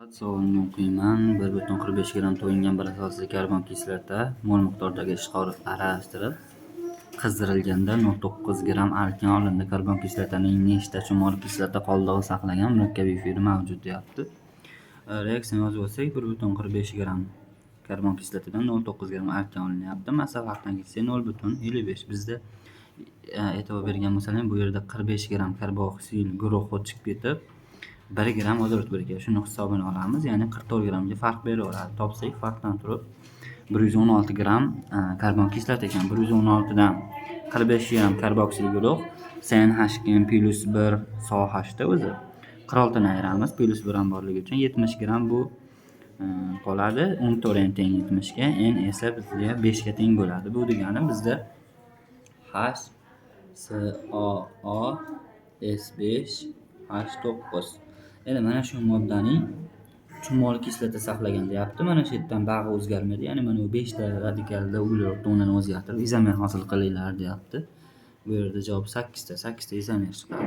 Savolni o'qiyman. 1,45 gramm to'yingan bir asosiy karbon kislota mol miqdordagi ishqor aralashtirib qizdirilganda 0,9 gramm arkan olindi. Karbon kislotaning nechta chumol kislota qoldig'i saqlangan murabbiy efiri mavjud deyapti. Reaksiyani yozib olsak, 1,45 gramm karbon kislotadan 0,9 gramm arkan olinyapti. Massa vaqtdan ketsa 0,55. Bizda e'tibor bergan bo'lsangiz, bu yerda 45 gramm karboksil guruhi chiqib ketib 1 gramm vodorod bor ekan. Shuni hisobini olamiz, ya'ni 44 grammga farq beraveradi. Topsak, farqdan turib 116 gramm karbon kislota ekan. 116 dan 45 gramm karboksil guruh CnH+1 sohasida o'zi 46 ni ayiramiz, +1 ham borligi uchun 70 gramm bu qoladi. 14 teng 70 ga, n esa bizga 5 ga teng bo'ladi. Bu degani bizda HCOO-S5H9. Endi mana shu moddaning chumol kislota saqlagan deyapti. Mana shu yerdan bag'i o'zgarmaydi. Ya'ni mana bu 5 ta radikalda uglerod o'rnini o'zgartirib izomer hosil qilinglar deyapti. Bu yerda javob 8 ta izomer chiqadi.